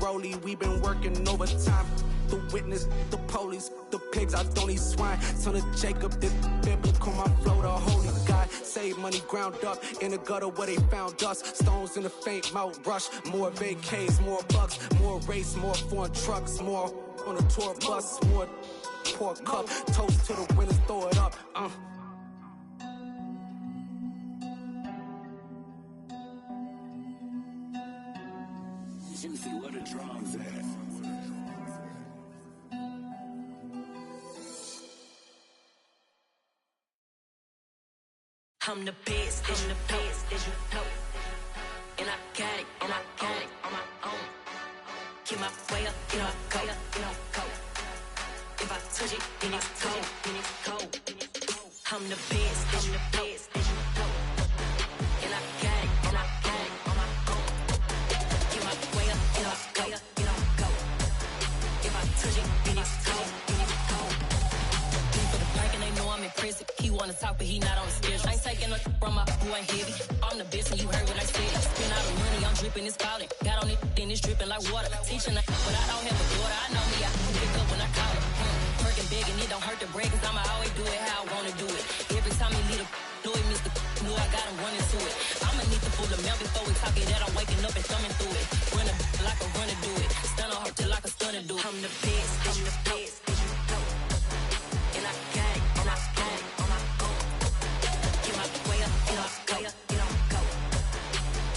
Broly, we been working overtime. The witness, the police, the pigs, I don't eat swine. Son of Jacob, this biblical, my flow, the holy God. Save money ground up in the gutter where they found us. Stones in the faint mouth rush. More vacays, more bucks, more race, more foreign trucks, more on a tour bus, more pour cup. Toast to the winners, throw it up. Let me see where the drums at. I'm the best, as you know. And I got it, on my own. Get my way up, get up, go. If I touch it, then it's cold. I'm the best, as you know. And I got it, on my own. Get my way up, get up, go. If I touch it, then it's cold. People the blank and they know I'm impressive. He wanna talk, but he not on the schedule. I ain't taking nothing from my boy, ain't heavy. I'm the best, and you heard what I said. Spend all the money, I'm dripping, it's falling. Got on it, then it's dripping like water. Teaching, but I don't have a daughter. I know me, I can pick up when I call it. Working big, and it don't hurt to break, cause I'ma always do it how I wanna do it. Every time he lead a do it, Mr. Knew I got him running to it. I'ma need to pull the mail before we talk it that I'm waking up and thumbing through it. Run a like a runner do it. Stun on her till like a stunner do it. I'm the best, as you know. And I got it, on my own. Get my way up, get up, go.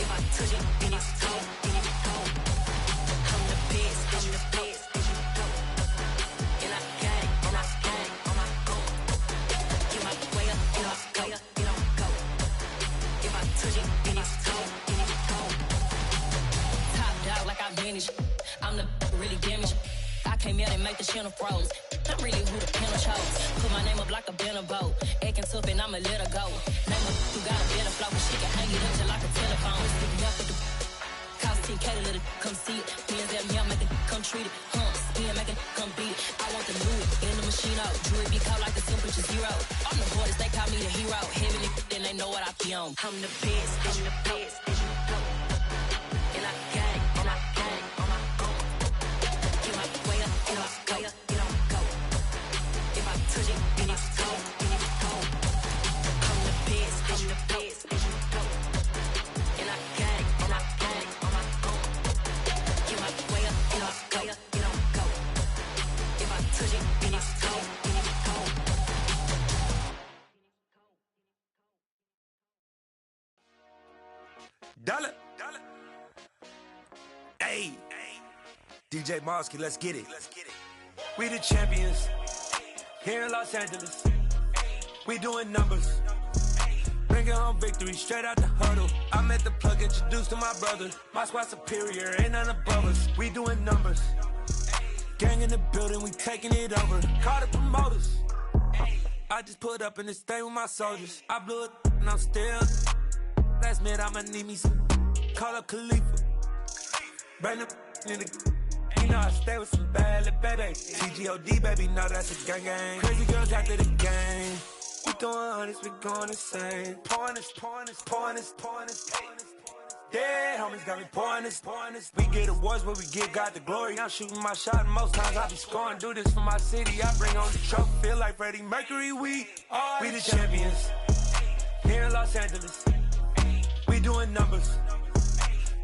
If I touch it, then it's cold. I'm the best, as you know. And I got it, on my own. Get my way up, get up, go. If I touch it, then it's cold. Top dog like I manage. I'm the really damaged. I came out and make the channel froze. I'm really who the panel chose. Put my name up like a banner boat. Acting tough and I'ma let her go. Name up who got a better flow, but she can hang it up just like a telephone. Sticking up with the cost 10K to let it come see it. Hands at me, I make it come treat it. Spin, make it come beat it. I want the new in the machine out. Jewelry be caught like the temperature zero. I'm the hardest, they call me the hero. Heaven then they know what I be on. I'm the best, as you know. And I got it, on my own. Get my way up, get up, go. If I touch it, then it's cold. I'm the best, as you know. And I got it, on my own. Get my way up, get up, go. If I touch it, then it's cold. Dollar. Hey. DJ Mosky, let's get it. We the champions here in Los Angeles. We doing numbers. Bringing home victory straight out the huddle. I met the plug, introduced to my brother. My squad superior, ain't none above us. We doing numbers. Gang in the building, we taking it over. Call the promoters. I just put up in this thing with my soldiers. I blew it and I'm still. Last minute, I'ma need me some. Call up Khalifa. Bring them in the. You know I stay with some bad little baby. TGOD, baby, no, that's a gang gang. Crazy girls after the game. We throwing hundreds, we going insane. Pouring this. Dead homies got me pouring this. We get awards, but we give God the glory. I'm shooting my shot, and most times I be scoring. Do this for my city, I bring on the trophy. Feel like Freddie Mercury, we the champions. Here in Los Angeles, we doing numbers.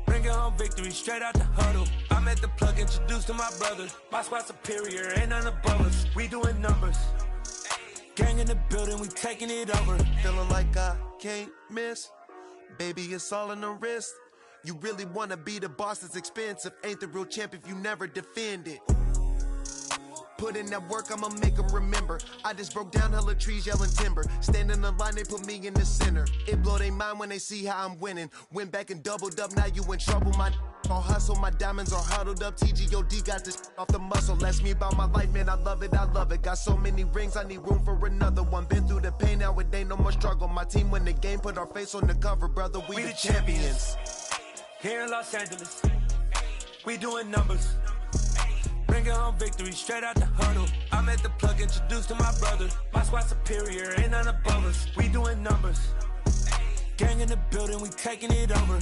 Bringing home victory straight out the huddle. I met the plug, introduced to my brother. My squad superior, ain't none above us. We doing numbers. Gang in the building, we taking it over. Feeling like I can't miss. Baby, it's all in the wrist. You really wanna be the boss, it's expensive. Ain't the real champ if you never defend it. Put in that work, I'ma make them remember. I just broke down hella trees, yelling timber. Stand in the line, they put me in the center. It blow they mind when they see how I'm winning. Went back and doubled up, now you in trouble. My all hustle, my diamonds are huddled up. TGOD got this off the muscle. Ask me about my life, man, I love it. Got so many rings, I need room for another one. Been through the pain, now it ain't no more struggle. My team win the game, put our face on the cover, brother. We the champions. Here in Los Angeles, we doing numbers. Bringing home victory straight out the huddle. I met the plug, introduced to my brother. My squad superior, ain't none above us. We doing numbers. Gang in the building, we taking it over.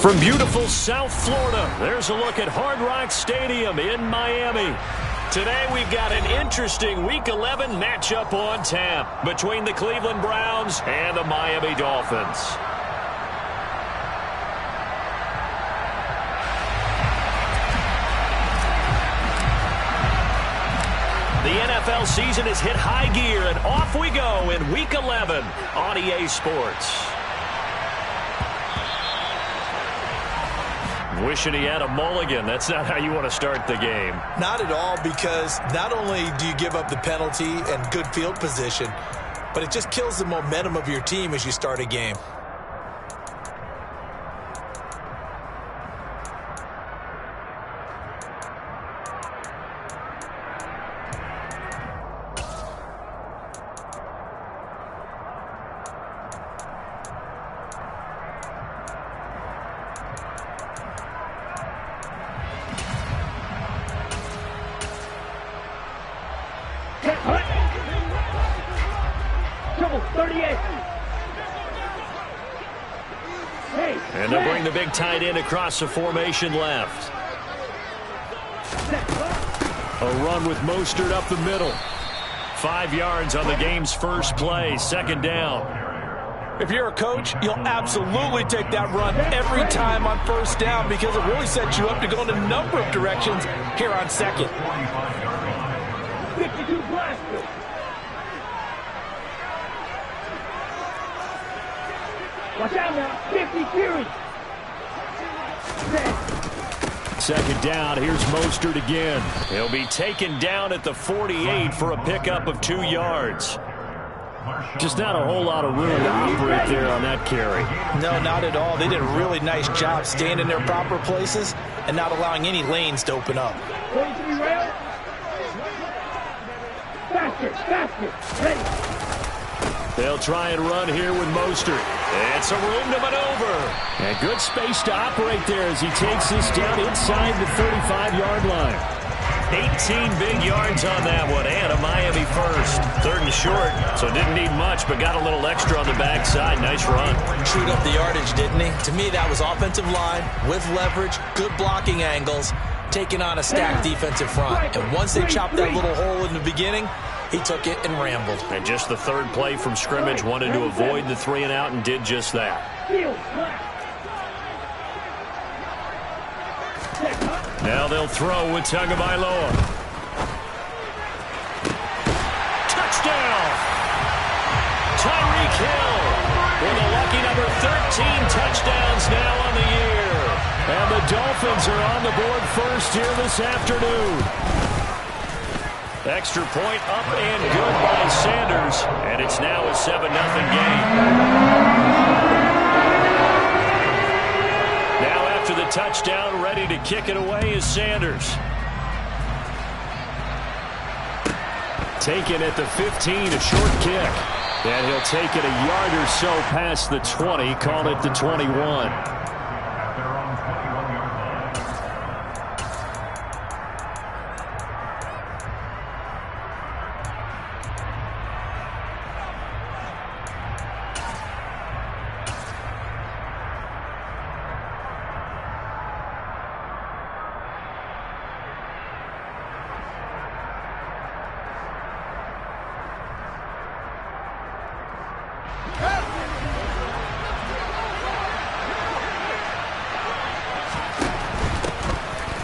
From beautiful South Florida, there's a look at Hard Rock Stadium in Miami. Today we've got an interesting Week 11 matchup on tap between the Cleveland Browns and the Miami Dolphins. The NFL season has hit high gear, and off we go in Week 11 on EA Sports. Wishing he had a mulligan. That's not how you want to start the game. Not at all, because not only do you give up the penalty and good field position, but it just kills the momentum of your team as you start a game. And they'll bring the big tight end across the formation left. A run with Mostert up the middle. 5 yards on the game's first play, second down. If you're a coach, you'll absolutely take that run every time on first down, because it really sets you up to go in a number of directions here on second. 52 blaster. Watch out now, 50 fury. Second down, here's Mostert again. He'll be taken down at the 48 for a pickup of 2 yards. Just not a whole lot of room to operate there on that carry. No, not at all. They did a really nice job staying in their proper places and not allowing any lanes to open up. 43 rail. Faster, ready. They'll try and run here with Mostert. It's a room to maneuver. And good space to operate there as he takes this down inside the 35-yard line. 18 big yards on that one, and a Miami first. 3rd and short, so didn't need much, but got a little extra on the backside. Nice run. Chewed up the yardage, didn't he? To me, that was offensive line with leverage, good blocking angles, taking on a stacked defensive front. And once they chopped that little hole in the beginning, he took it and rambled. And just the 3rd play from scrimmage, wanted to avoid the 3 and out and did just that. Now they'll throw with Tagovailoa. Touchdown! Tyreek Hill with a lucky number 13 touchdowns now on the year. And the Dolphins are on the board first here this afternoon. Extra point up and good by Sanders. And it's now a 7-0 game. Now after the touchdown, ready to kick it away is Sanders. Taken at the 15, a short kick. And he'll take it a yard or so past the 20, call it the 21.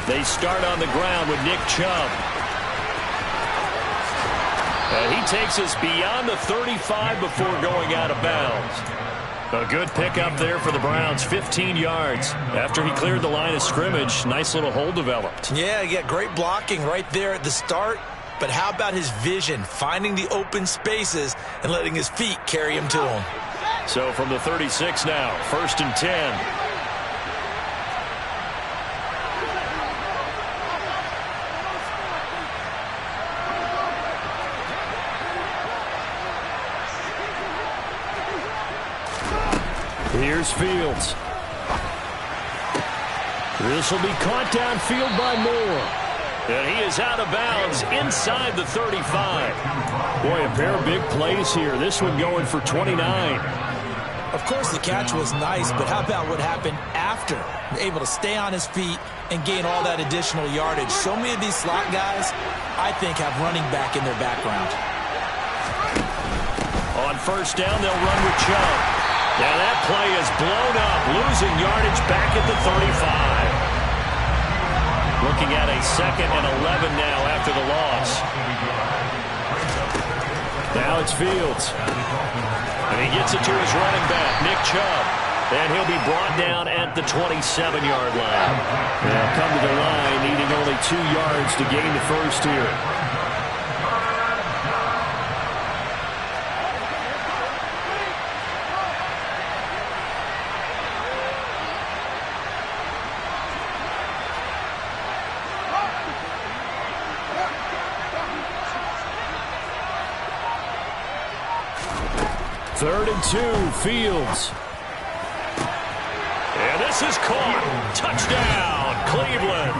They start on the ground with Nick Chubb. And he takes us beyond the 35 before going out of bounds. A good pickup there for the Browns, 15 yards. After he cleared the line of scrimmage, nice little hole developed. Yeah, he got great blocking right there at the start. But how about his vision, finding the open spaces and letting his feet carry him to him? So from the 36 now, 1st and 10. Here's Fields. This will be caught downfield by Moore. And he is out of bounds inside the 35. Boy, a pair of big plays here. This one going for 29. Of course, the catch was nice, but how about what happened after? Able to stay on his feet and gain all that additional yardage. So many of these slot guys, I think, have running back in their background. On first down, they'll run with Chubb. Now that play is blown up, losing yardage back at the 35. Looking at a 2nd and 11 now after the loss. Now it's Fields. And he gets it to his running back, Nick Chubb. And he'll be brought down at the 27-yard line. They'll come to the line, needing only 2 yards to gain the first here. Third and 2, Fields. And this is caught. Touchdown, Cleveland.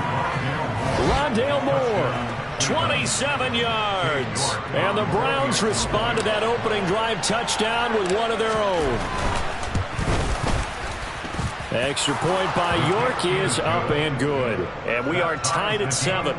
Rondale Moore, 27 yards. And the Browns respond to that opening drive touchdown with one of their own. Extra point by York is up and good. And we are tied at 7.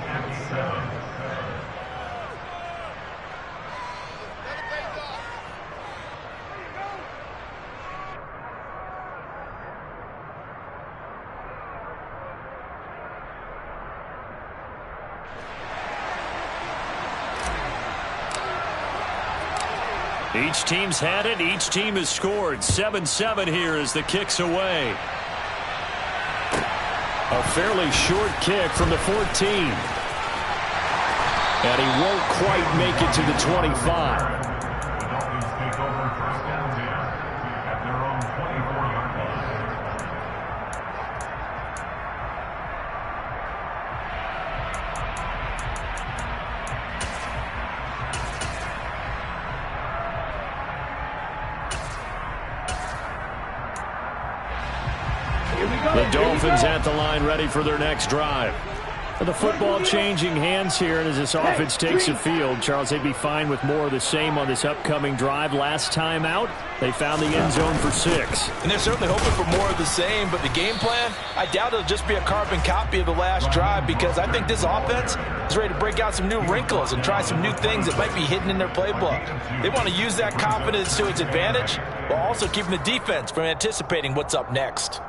Each team's had it. Each team has scored. 7-7 here as the kick's away. A fairly short kick from the 14. And he won't quite make it to the 25. The Dolphins at the line, ready for their next drive. The football changing hands here, and as this offense takes the field, Charles, they'd be fine with more of the same on this upcoming drive. Last time out, they found the end zone for 6. And they're certainly hoping for more of the same, but the game plan, I doubt it'll just be a carbon copy of the last drive, because I think this offense is ready to break out some new wrinkles and try some new things that might be hidden in their playbook. They want to use that confidence to its advantage, while also keeping the defense from anticipating what's up next.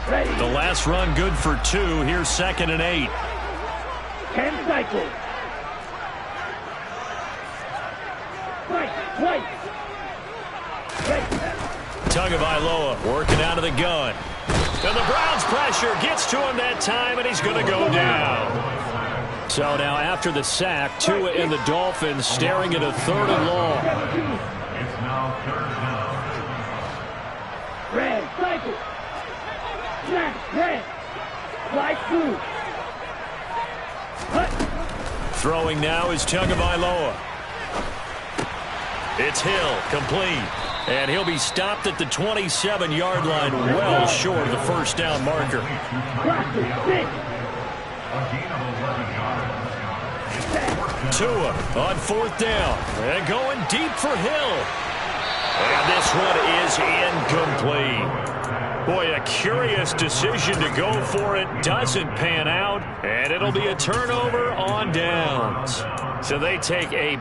The last run good for 2. Here's 2nd and 8. 10 cycles. Right. Tagovailoa working out of the gun. And the Browns pressure gets to him that time, and he's going to go down. So now after the sack, Tua and the Dolphins staring at a 3rd and long. It's now 3rd down. Red, cycle. Red. Slide through. Throwing now is Tagovailoa. It's Hill, complete. And he'll be stopped at the 27-yard line, well short of the first down marker. Tua on 4th down. And going deep for Hill. And this one is incomplete. Boy, a curious decision to go for it. Doesn't pan out, and it'll be a turnover on downs. So they take a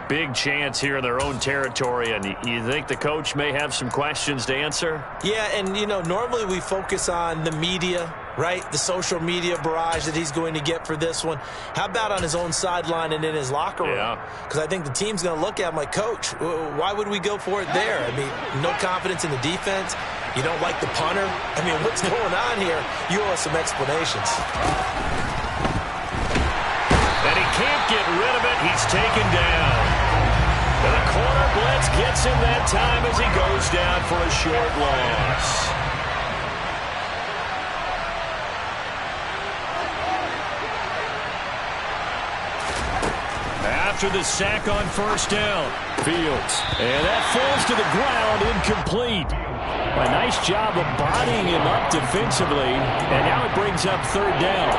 big chance here in their own territory, and you think the coach may have some questions to answer? Yeah, and, you know, normally we focus on the media, right? The social media barrage that he's going to get for this one. How about on his own sideline and in his locker room? Yeah. Because I think the team's going to look at him like, Coach, why would we go for it there? I mean, no confidence in the defense. You don't like the punter? I mean, what's going on here? You owe us some explanations. And he can't get rid of it. He's taken down. And the corner blitz gets him that time as he goes down for a short loss. After the sack on 1st down, Fields. And that falls to the ground, incomplete. A nice job of bodying him up defensively, and now it brings up 3rd down.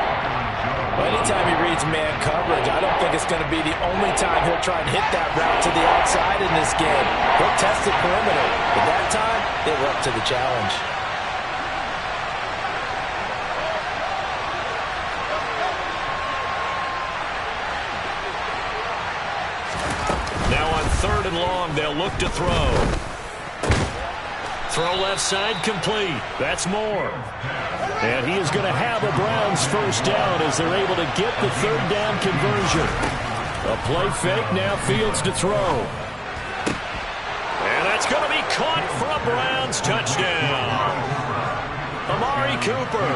Anytime he reads man coverage, I don't think it's going to be the only time he'll try and hit that route to the outside in this game. He'll test the perimeter, but that time, they were up to the challenge. Now on 3rd and long, they'll look to throw. Throw left side complete. That's Moore. And he is going to have a Browns first down as they're able to get the 3rd down conversion. A play fake, now Fields to throw. And that's going to be caught for a Browns touchdown. Amari Cooper,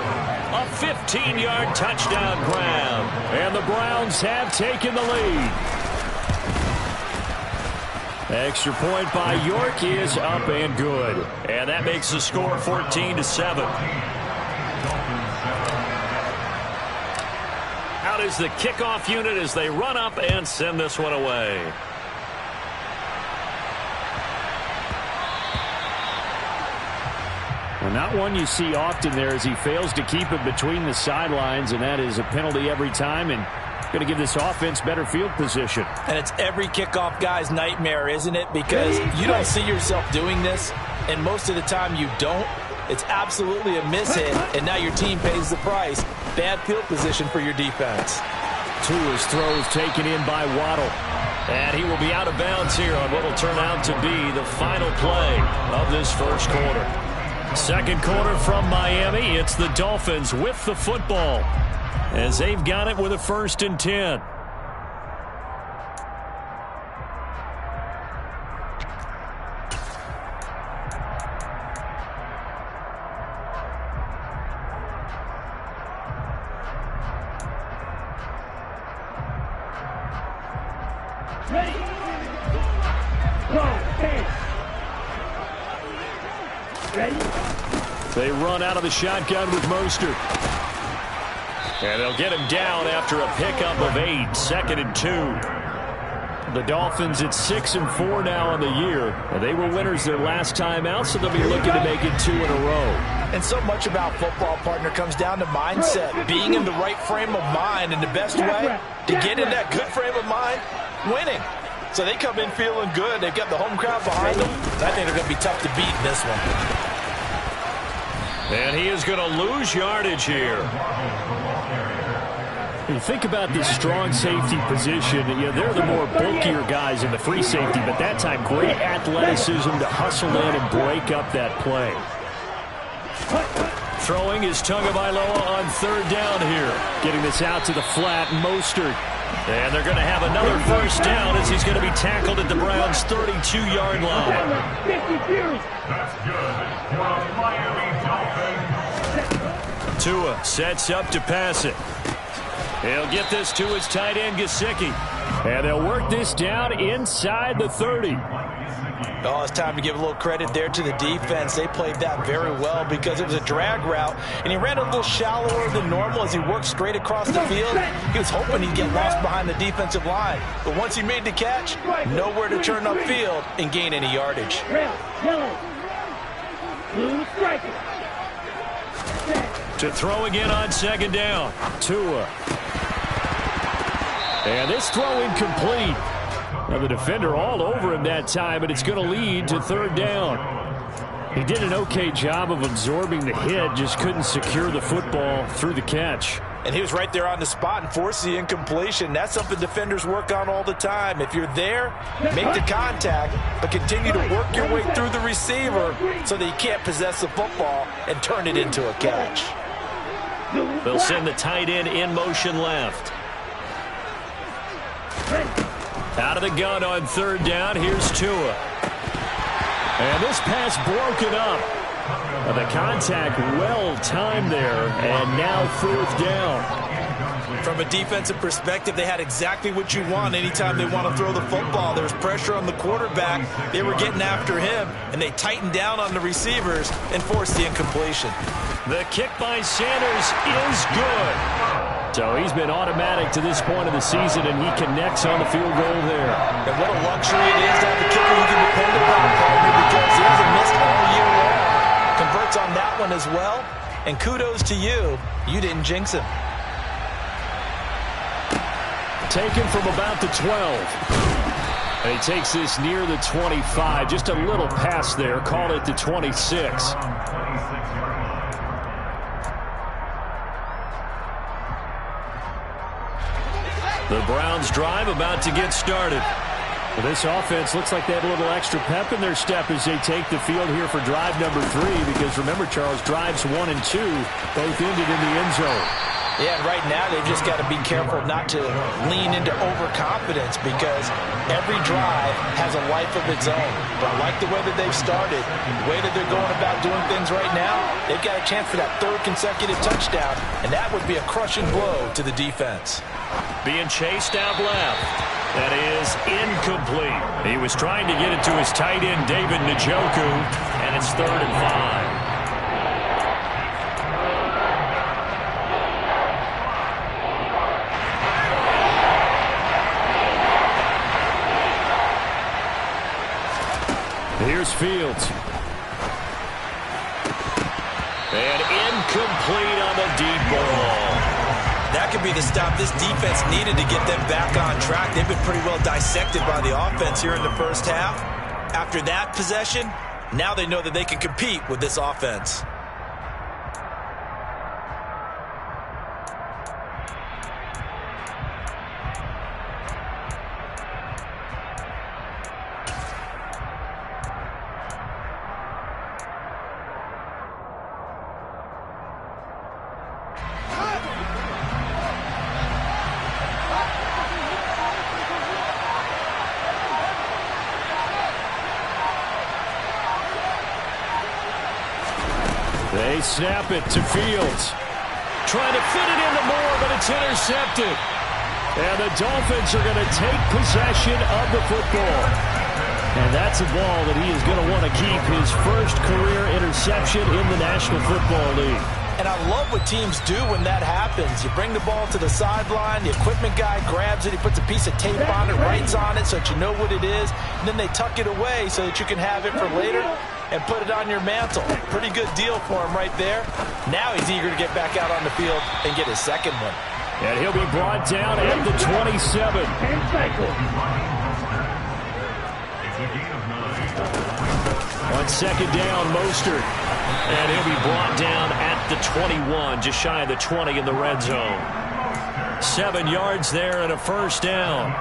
a 15-yard touchdown grab. And the Browns have taken the lead. Extra point by York is up and good. And that makes the score 14-7. Out is the kickoff unit as they run up and send this one away. Well, not one you see often there as he fails to keep it between the sidelines, and that is a penalty every time, and going to give this offense better field position. And it's every kickoff guy's nightmare, isn't it? Because you don't see yourself doing this, and most of the time you don't. It's absolutely a mishit, and now your team pays the price. Bad field position for your defense. Tua's throw is taken in by Waddle. And he will be out of bounds here on what will turn out to be the final play of this first quarter. Second quarter from Miami. It's the Dolphins with the football as they've got it with a 1st and 10. Ready. Go. Ready. They run out of the shotgun with Mostert. And they'll get him down after a pickup of 8. 2nd and 2. The Dolphins at 6-4 now on the year. And they were winners their last time out, so they'll be looking to make it 2 in a row. And so much about football, partner, comes down to mindset. Being in the right frame of mind, and the best way to get in that good frame of mind, winning. So they come in feeling good. They've got the home crowd behind them. I think they're going to be tough to beat in this one. And he is going to lose yardage here. You think about this strong safety position. You know, they're the more bulkier guys in the free safety, but that time great athleticism to hustle in and break up that play. Throwing is Tagovailoa on 3rd down here. Getting this out to the flat, Mostert. And they're going to have another first down as he's going to be tackled at the Browns' 32-yard line. That's good for a Miami Dolphins. Tua sets up to pass it. He'll get this to his tight end, Gesicki. And they'll work this down inside the 30. Oh, it's time to give a little credit there to the defense. They played that very well because it was a drag route, and he ran a little shallower than normal as he worked straight across the field. He was hoping he'd get lost behind the defensive line, but once he made the catch, nowhere to turn upfield and gain any yardage. To throw again on 2nd down. Tua. And this throw incomplete. Now the defender all over him that time, but it's going to lead to 3rd down. He did an okay job of absorbing the hit, just couldn't secure the football through the catch. And he was right there on the spot and forced the incompletion. That's something defenders work on all the time. If you're there, make the contact, but continue to work your way through the receiver so that you can't possess the football and turn it into a catch. They'll send the tight end in motion left. Out of the gun on 3rd down. Here's Tua. And this pass broken up. The contact well timed there. And now 4th down. From a defensive perspective, they had exactly what you want anytime they want to throw the football. There was pressure on the quarterback. They were getting after him, and they tightened down on the receivers and forced the incompletion. The kick by Sanders is good. So he's been automatic to this point of the season, and he connects on the field goal there. And what a luxury it is to have a kicker you can depend upon, partner, because he hasn't missed all year long. Converts on that one as well, and kudos to you. You didn't jinx him. Taken from about the 12. And he takes this near the 25. Just a little pass there. Call it the 26. The Browns drive about to get started. Well, this offense looks like they have a little extra pep in their step as they take the field here for drive number 3. Because remember, Charles, drives 1 and 2 both ended in the end zone. Yeah, and right now they've just got to be careful not to lean into overconfidence because every drive has a life of its own. But I like the way that they've started, the way that they're going about doing things right now. They've got a chance for that 3rd consecutive touchdown, and that would be a crushing blow to the defense. Being chased out left. That is incomplete. He was trying to get it to his tight end, David Njoku, and it's 3rd and 5. Here's Fields. And incomplete on the deep ball. That could be the stop this defense needed to get them back on track. They've been pretty well dissected by the offense here in the first half. After that possession, now they know that they can compete with this offense. They snap it to Fields. Trying to fit it into Moore, but it's intercepted. And the Dolphins are going to take possession of the football. And that's a ball that he is going to want to keep, his first career interception in the National Football League. And I love what teams do when that happens. You bring the ball to the sideline, the equipment guy grabs it, he puts a piece of tape on it, writes on it so that you know what it is, and then they tuck it away so that you can have it for later and put it on your mantle. Pretty good deal for him right there. Now he's eager to get back out on the field and get his second one. And he'll be brought down at the 27. 10 seconds. On second down, Mostert. And he'll be brought down at the 21, just shy of the 20 in the red zone. 7 yards there and a first down.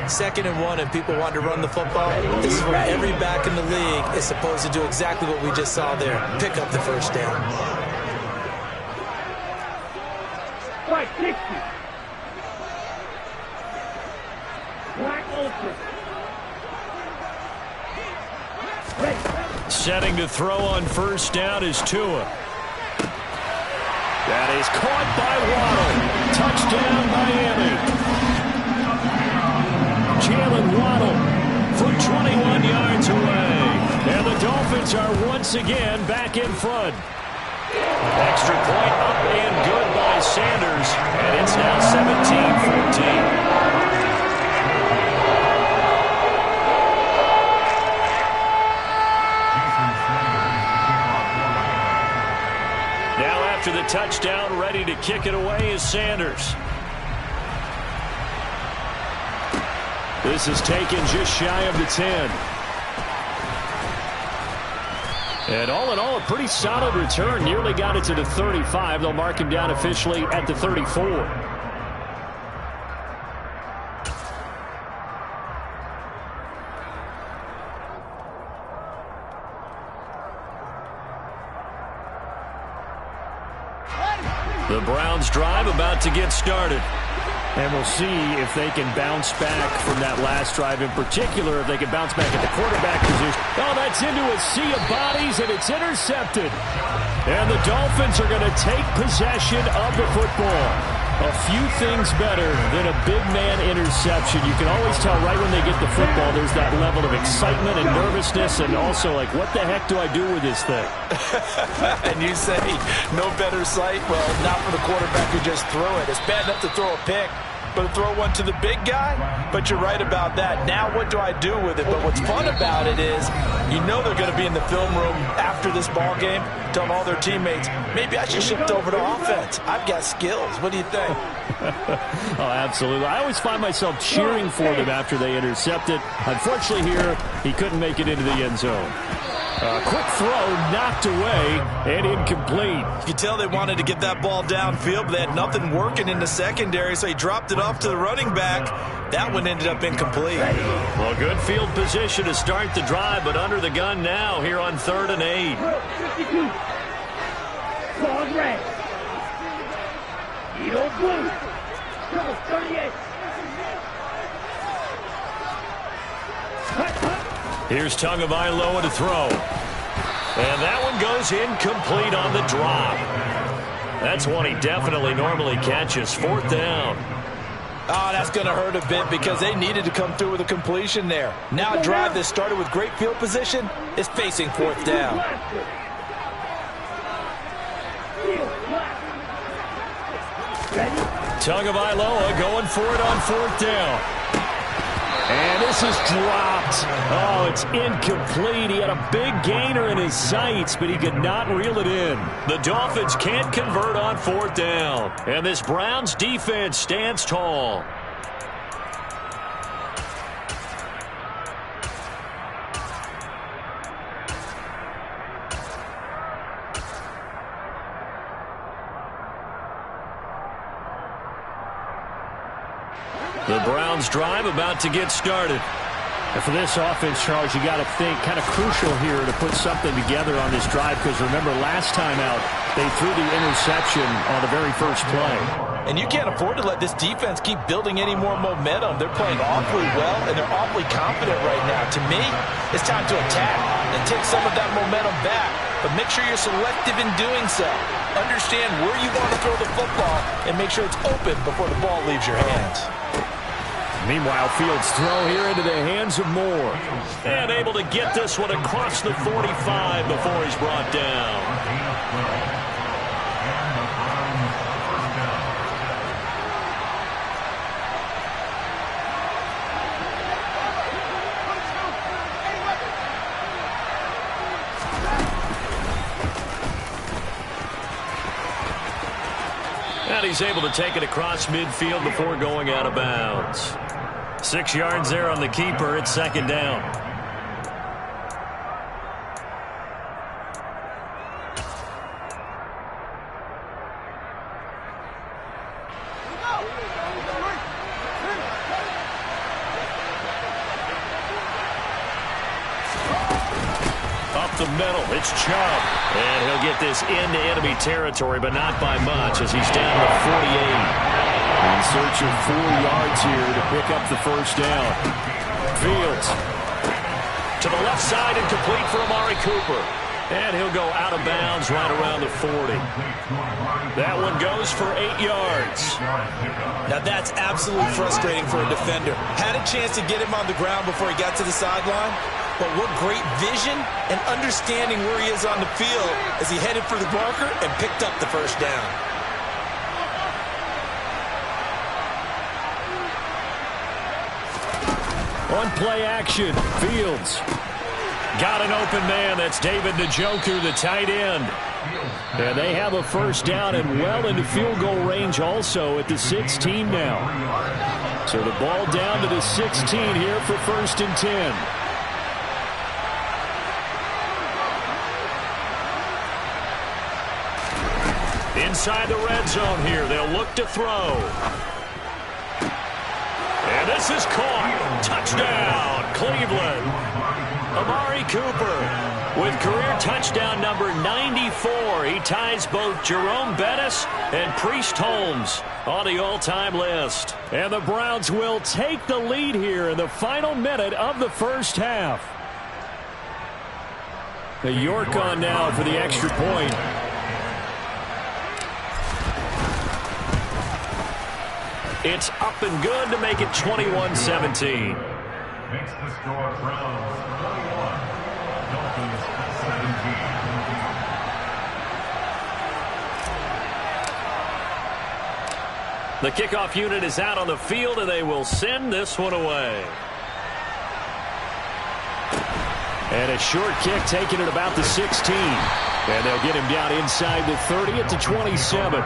2nd and 1, and people want to run the football. This is where every back in the league is supposed to do exactly what we just saw there. Pick up the first down. Right, 60. Black ultra. Setting to throw on first down is Tua. That is caught by Waddle. Touchdown, Miami. Jalen Waddle from 21 yards away. And the Dolphins are once again back in front. Extra point up and good by Sanders. And it's now 17-14. After the touchdown, ready to kick it away is Sanders. This is taken just shy of the 10. And all in all, a pretty solid return. Nearly got it to the 35. They'll mark him down officially at the 34. The Browns drive about to get started. And we'll see if they can bounce back from that last drive in particular, if they can bounce back at the quarterback position. Oh, that's into a sea of bodies, and it's intercepted. And the Dolphins are going to take possession of the football. A few things better than a big man interception. You can always tell right when they get the football, there's that level of excitement and nervousness, and also like, what the heck do I do with this thing? And you say, no better sight? Well, not for the quarterback who just threw it. It's bad enough to throw a pick, but to throw one to the big guy. But you're right about that. Now what do I do with it? But what's fun about it is you know they're going to be in the film room after this ball game telling all their teammates, maybe I should shift over to offense. I've got skills. What do you think? Oh, absolutely. I always find myself cheering for them after they intercept it. Unfortunately here, he couldn't make it into the end zone. Quick throw, knocked away, and incomplete. You could tell they wanted to get that ball downfield, but they had nothing working in the secondary, so he dropped it off to the running back. That one ended up incomplete. Well, good field position to start the drive, but under the gun now here on 3rd and 8. 52. Ball red. Eagle blue. Trouble 38. Here's Tagovailoa to throw. And that one goes incomplete on the drop. That's one he definitely normally catches. 4th down. Oh, that's going to hurt a bit because they needed to come through with a completion there. Now a drive that started with great field position is facing 4th down. Tagovailoa going for it on 4th down. And this is dropped. Oh, it's incomplete. He had a big gainer in his sights, but he could not reel it in. The Dolphins can't convert on 4th down. And this Browns defense stands tall. The Browns drive about to get started. And for this offense, Charles, you got to think kind of crucial here to put something together on this drive because remember last time out they threw the interception on the very first play. And you can't afford to let this defense keep building any more momentum. They're playing awfully well and they're awfully confident right now. To me, it's time to attack and take some of that momentum back. But make sure you're selective in doing so. Understand where you want to throw the football and make sure it's open before the ball leaves your hands. Meanwhile, Fields' throw here into the hands of Moore. And able to get this one across the 45 before he's brought down. And he's able to take it across midfield before going out of bounds. 6 yards there on the keeper. It's 2nd down. Up the middle, it's Chubb. And he'll get this into enemy territory, but not by much as he's down to 48. In search of 4 yards here to pick up the first down. Fields to the left side and complete for Amari Cooper. And he'll go out of bounds right around the 40. That one goes for 8 yards. Now that's absolutely frustrating for a defender. Had a chance to get him on the ground before he got to the sideline. But what great vision and understanding where he is on the field as he headed for the marker and picked up the first down. On play action, Fields got an open man. That's David Njoku, the tight end. And they have a first down and well into field goal range also at the 16 now. So the ball down to the 16 here for 1st and 10. Inside the red zone here, they'll look to throw. And this is caught. Touchdown, Cleveland. Amari Cooper with career touchdown number 94. He ties both Jerome Bettis and Priest Holmes on the all-time list. And the Browns will take the lead here in the final minute of the first half. The York on now for the extra point. It's up and good to make it 21-17. Makes the score Browns 21, Dolphins 17. The kickoff unit is out on the field, and they will send this one away. And a short kick taken at about the 16. And they'll get him down inside the 30 at the 27.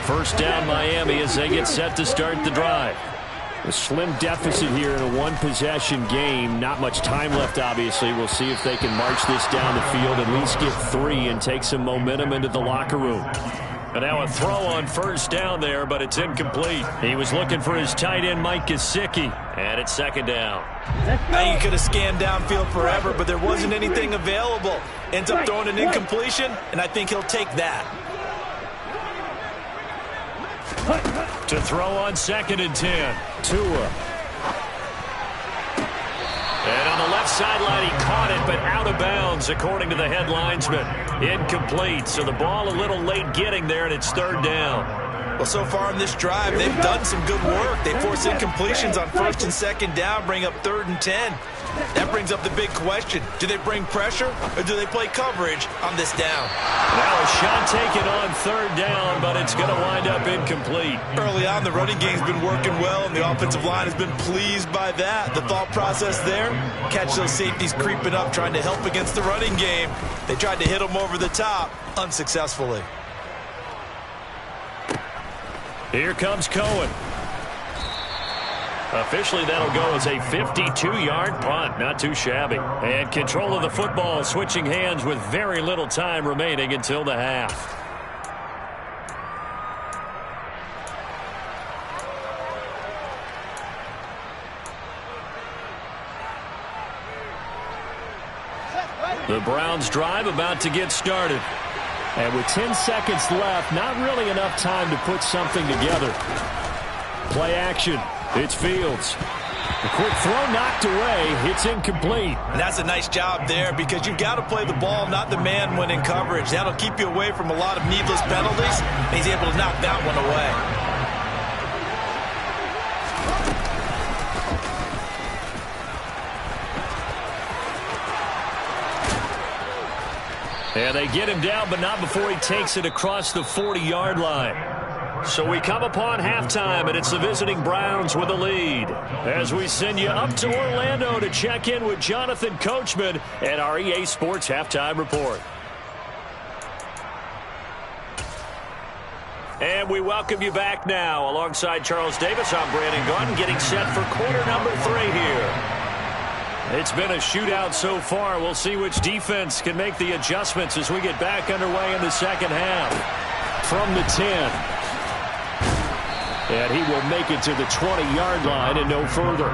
First down Miami as they get set to start the drive. A slim deficit here in a one-possession game. Not much time left, obviously. We'll see if they can march this down the field, at least get 3 and take some momentum into the locker room. And now a throw on first down there, but it's incomplete. He was looking for his tight end, Mike Gesicki, and it's second down. Now you could have scanned downfield forever, but there wasn't anything available. Ends up throwing an incompletion, and I think he'll take that. To throw on second and 10. Tua. And on the left sideline, he caught it, but out of bounds, according to the head linesman. Incomplete, so the ball a little late getting there, and it's third down. Well, so far in this drive, they've done some good work. They force incompletions on first and second down, bring up third and 10. That brings up the big question. Do they bring pressure, or do they play coverage on this down? Now a shot taken on third down, but it's going to wind up incomplete. Early on, the running game's been working well, and the offensive line has been pleased by that. The thought process there, catch those safeties creeping up, trying to help against the running game. They tried to hit them over the top, unsuccessfully. Here comes Cohen. Officially, that'll go as a 52-yard punt. Not too shabby. And control of the football, switching hands with very little time remaining until the half. The Browns drive about to get started. And with 10 seconds left, not really enough time to put something together. Play action. It's Fields. A quick throw knocked away. It's incomplete. And that's a nice job there because you've got to play the ball, not the man when in coverage. That'll keep you away from a lot of needless penalties. And he's able to knock that one away. And they get him down, but not before he takes it across the 40-yard line. So we come upon halftime, and it's the visiting Browns with a lead. As we send you up to Orlando to check in with Jonathan Coachman and our EA Sports Halftime Report. And we welcome you back now. Alongside Charles Davis, I'm Brandon Gaudin, getting set for quarter number 3 here. It's been a shootout so far. We'll see which defense can make the adjustments as we get back underway in the second half. From the 10. And he will make it to the 20-yard line and no further.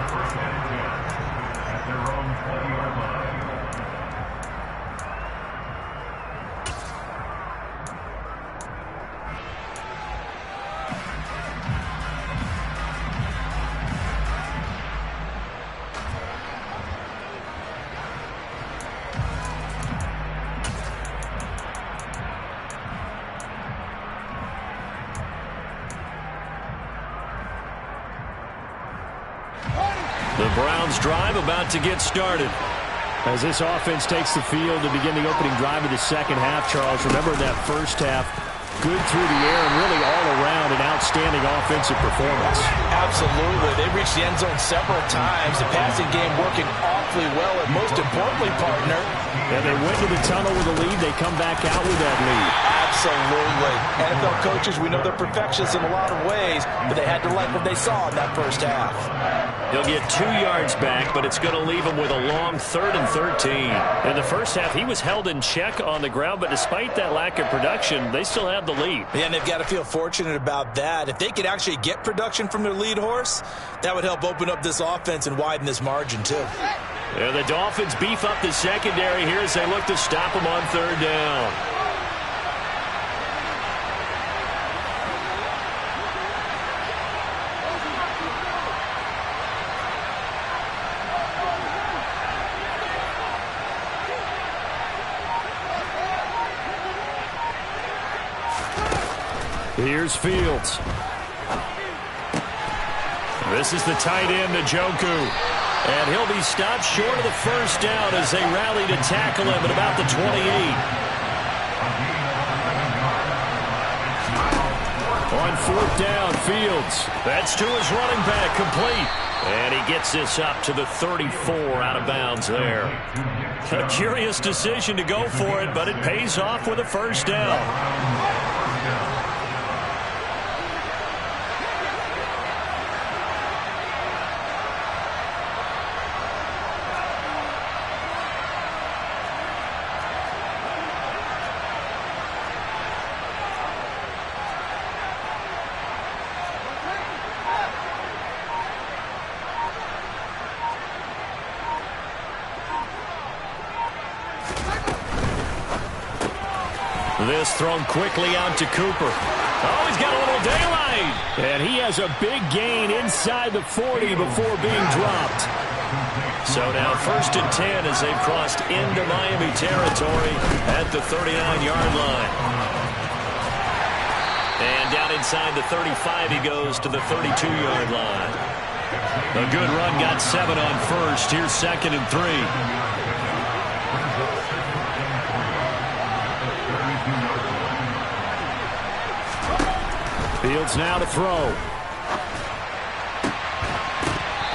The Browns drive about to get started. As this offense takes the field to begin the opening drive of the second half, Charles, remember that first half, good through the air and really all around an outstanding offensive performance. Absolutely. They reached the end zone several times. The passing game working awfully well, and most importantly, partner. And they went to the tunnel with a lead. They come back out with that lead. Absolutely. NFL coaches, we know they're perfectionists in a lot of ways, but they had to like what they saw in that first half. He'll get 2 yards back, but it's going to leave him with a long 3rd and 13. In the first half, he was held in check on the ground, but despite that lack of production, they still have the lead. Yeah, and they've got to feel fortunate about that. If they could actually get production from their lead horse, that would help open up this offense and widen this margin, too. And the Dolphins beef up the secondary here as they look to stop him on 3rd down. Here's Fields. This is the tight end, Njoku. And he'll be stopped short of the first down as they rally to tackle him at about the 28. On fourth down, Fields. That's to his running back, complete. And he gets this up to the 34, out of bounds there. A curious decision to go for it, but it pays off with a first down. This thrown quickly out to Cooper. Oh, he's got a little daylight. And he has a big gain inside the 40 before being dropped. So now 1st and 10 as they've crossed into Miami territory at the 39-yard line. And down inside the 35 he goes to the 32-yard line. A good run, got 7 on first. Here's 2nd and 3. Fields now to throw.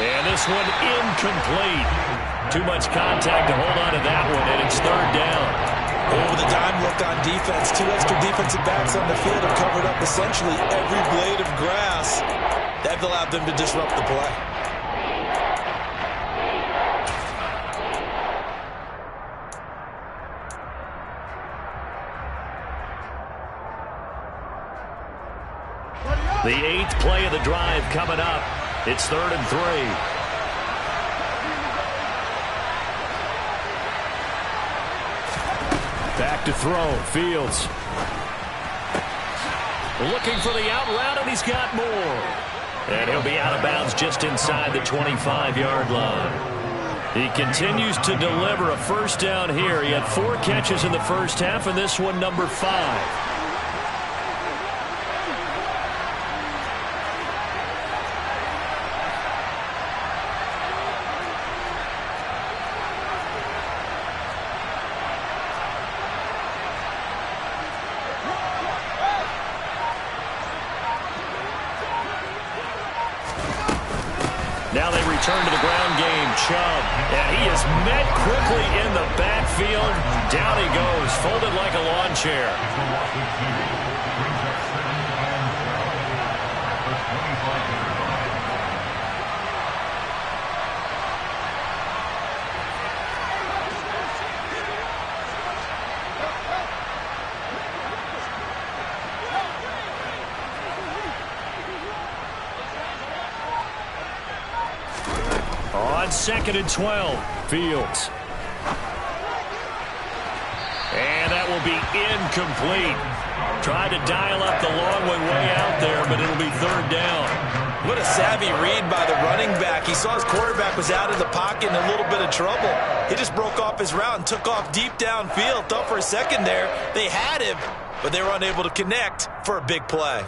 And this one incomplete. Too much contact to hold on to that one, and it's 3rd down. Over the dime look on defense. 2 extra defensive backs on the field have covered up essentially every blade of grass. That allowed them to disrupt the play. The 8th play of the drive coming up. It's 3rd and 3. Back to throw. Fields. Looking for the out route, and he's got more. And he'll be out of bounds just inside the 25-yard line. He continues to deliver a first down here. He had 4 catches in the first half, and this one number 5. Now they return to the ground game. Chubb. And he is met quickly in the backfield. Down he goes, folded like a lawn chair. On 2nd and 12, Fields. And that will be incomplete. Tried to dial up the long one way out there, but it'll be 3rd down. What a savvy read by the running back. He saw his quarterback was out of the pocket in a little bit of trouble. He just broke off his route and took off deep downfield. Thought for a second there they had him, but they were unable to connect for a big play.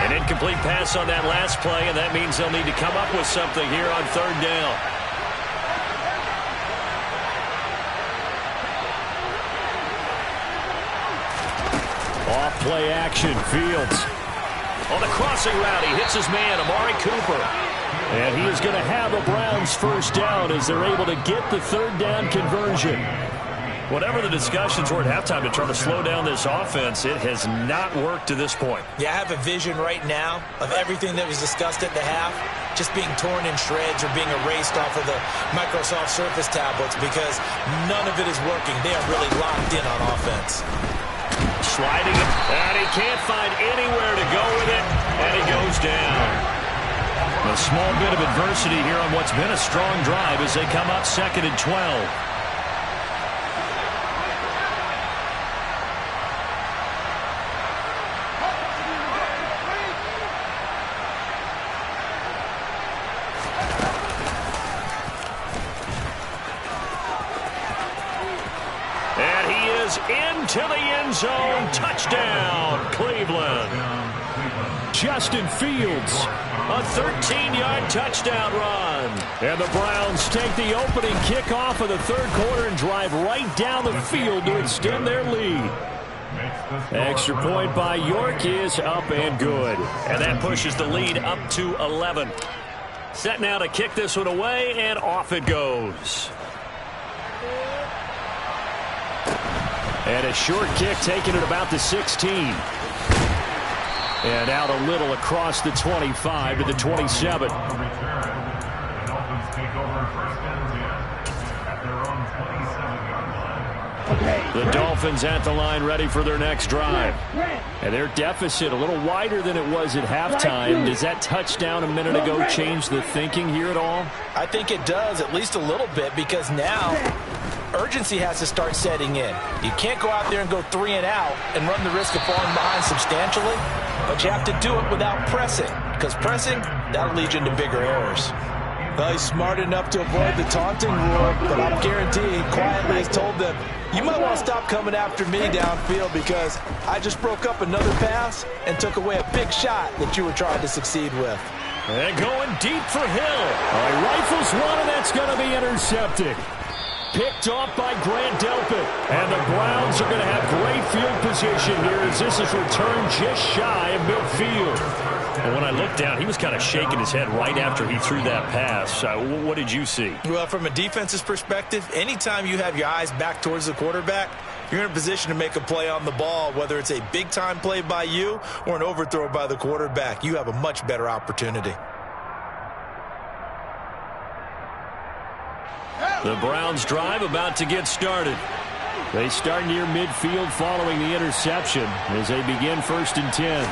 An incomplete pass on that last play, and that means they'll need to come up with something here on 3rd down. Off play action, Fields. On the crossing route, he hits his man, Amari Cooper. And he is going to have a Browns first down as they're able to get the 3rd down conversion. Whatever the discussions were at halftime to try to slow down this offense, it has not worked to this point. Yeah, I have a vision right now of everything that was discussed at the half just being torn in shreds or being erased off of the Microsoft Surface tablets because none of it is working. They are really locked in on offense. Sliding it, and he can't find anywhere to go with it, and he goes down. A small bit of adversity here on what's been a strong drive as they come up 2nd and 12. to the end zone. Touchdown, Cleveland. Justin Fields, a 13-yard touchdown run. And the Browns take the opening kickoff of the third quarter and drive right down the field to extend their lead. Extra point by York is up and good. And that pushes the lead up to 11. Set now to kick this one away, and off it goes. And a short kick taken at about the 16. And out a little across the 25 to the 27. The Dolphins at the line ready for their next drive. And their deficit a little wider than it was at halftime. Does that touchdown a minute ago change the thinking here at all? I think it does, at least a little bit, because now urgency has to start setting in. You can't go out there and go 3 and out and run the risk of falling behind substantially, but you have to do it without pressing, because pressing, that'll lead you into bigger errors. Well, he's smart enough to avoid the taunting rule, but I'm guaranteeing quietly has told them, you might want to stop coming after me downfield because I just broke up another pass and took away a big shot that you were trying to succeed with. And going deep for Hill. Rifles one, and that's going to be intercepted. Picked off by Grant Delpit. And the Browns are going to have great field position here as this is returned just shy of midfield. And when I looked down, he was kind of shaking his head right after he threw that pass. What did you see? Well, from a defense's perspective, anytime you have your eyes back towards the quarterback, you're in a position to make a play on the ball, whether it's a big-time play by you or an overthrow by the quarterback. You have a much better opportunity. The Browns drive about to get started. They start near midfield following the interception as they begin 1st and 10.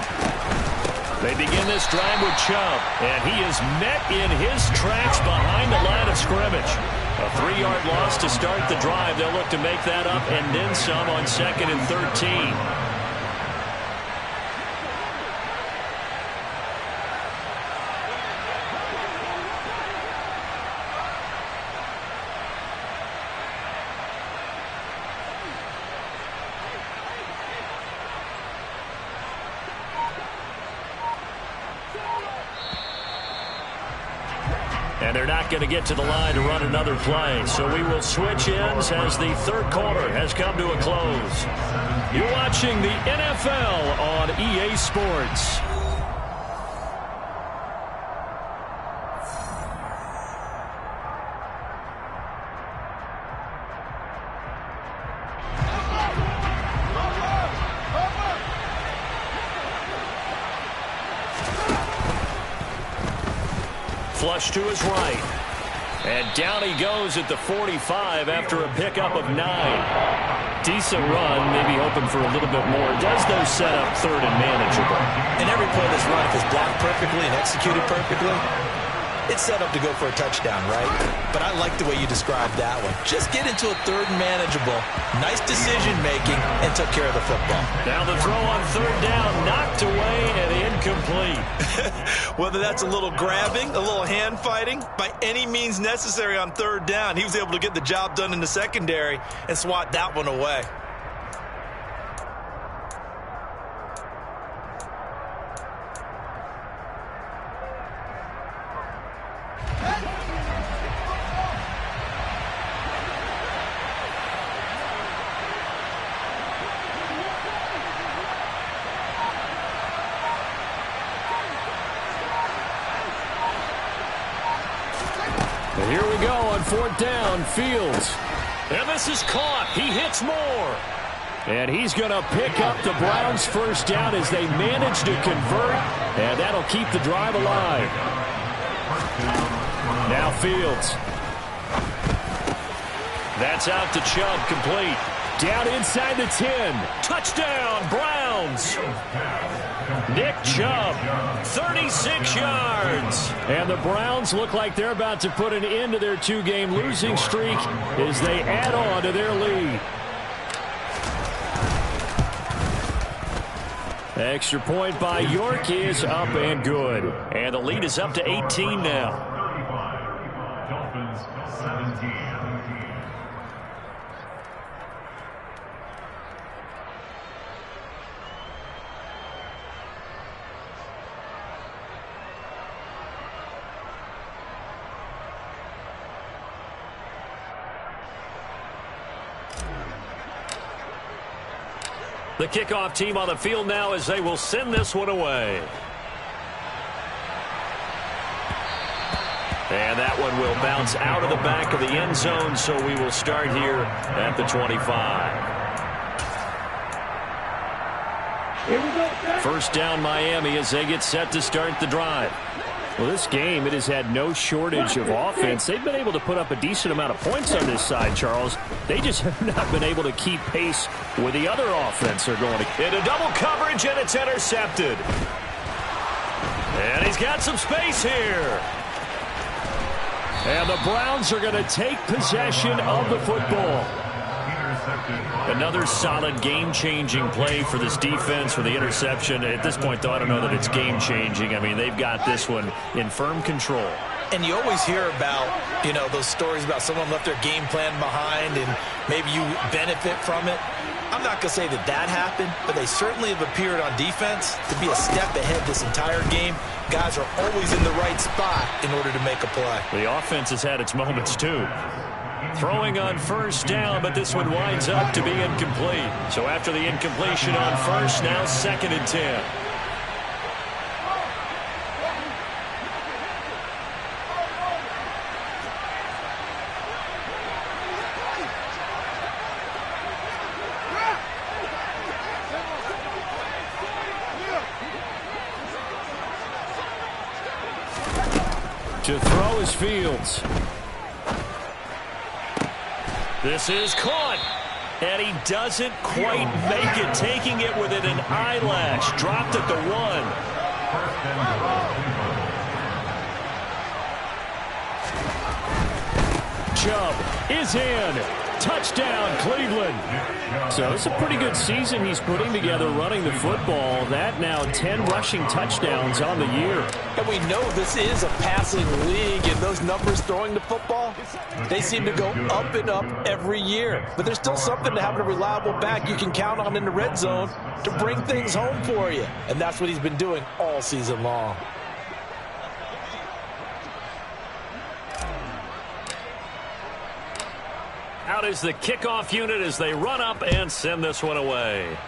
They begin this drive with Chubb, and he is met in his tracks behind the line of scrimmage. A 3-yard loss to start the drive. They'll look to make that up and then some on 2nd and 13. And they're not going to get to the line to run another play. So we will switch ends as the third quarter has come to a close. You're watching the NFL on EA Sports. Flush to his right. And down he goes at the 45 after a pickup of 9. Decent run, maybe hoping for a little bit more. Does, though, set up 3rd and manageable. And every play that's run, if it's blocked perfectly and executed perfectly, it's set up to go for a touchdown, right? But I like the way you described that one. Just get into a 3rd and manageable, nice decision-making, and took care of the football. Now the throw on 3rd down, knocked away and incomplete. Whether that's a little grabbing, a little hand fighting, by any means necessary on 3rd down, he was able to get the job done in the secondary and swat that one away. Here we go on 4th down, Fields. And this is caught. He hits Moore. And he's going to pick up the Browns' 1st down as they manage to convert. And that'll keep the drive alive. Now Fields. That's out to Chubb, complete. Down inside the 10. Touchdown, Browns. Nick Chubb, 36 yards. And the Browns look like they're about to put an end to their 2-game losing streak as they add on to their lead. Extra point by York is up and good. And the lead is up to 18 now. 35, Dolphins 17. The kickoff team on the field now as they will send this one away. And that one will bounce out of the back of the end zone, so we will start here at the 25. First down Miami as they get set to start the drive. Well, this game, it has had no shortage of offense. They've been able to put up a decent amount of points on this side, Charles. They just have not been able to keep pace with the other offense they're going to. Into double coverage, and it's intercepted. And he's got some space here. And the Browns are going to take possession of the football. Another solid game-changing play for this defense for the interception. At this point, though, I don't know that it's game-changing. I mean, they've got this one in firm control. And you always hear about, you know, those stories about someone left their game plan behind and maybe you benefit from it. I'm not going to say that that happened, but they certainly have appeared on defense to be a step ahead this entire game. Guys are always in the right spot in order to make a play. The offense has had its moments, too. Throwing on first down, but this one winds up to be incomplete. So after the incompletion on first, now 2nd and 10. To throw is Fields. This is caught, and he doesn't quite make it, taking it within an eyelash. Dropped at the 1. Chubb is in. Touchdown, Cleveland. So it's a pretty good season he's putting together running the football. That now 10 rushing touchdowns on the year. And we know this is a passing league, and those numbers throwing the football, they seem to go up and up every year. But there's still something to having a reliable back you can count on in the red zone to bring things home for you. And that's what he's been doing all season long. Out is the kickoff unit as they run up and send this one away.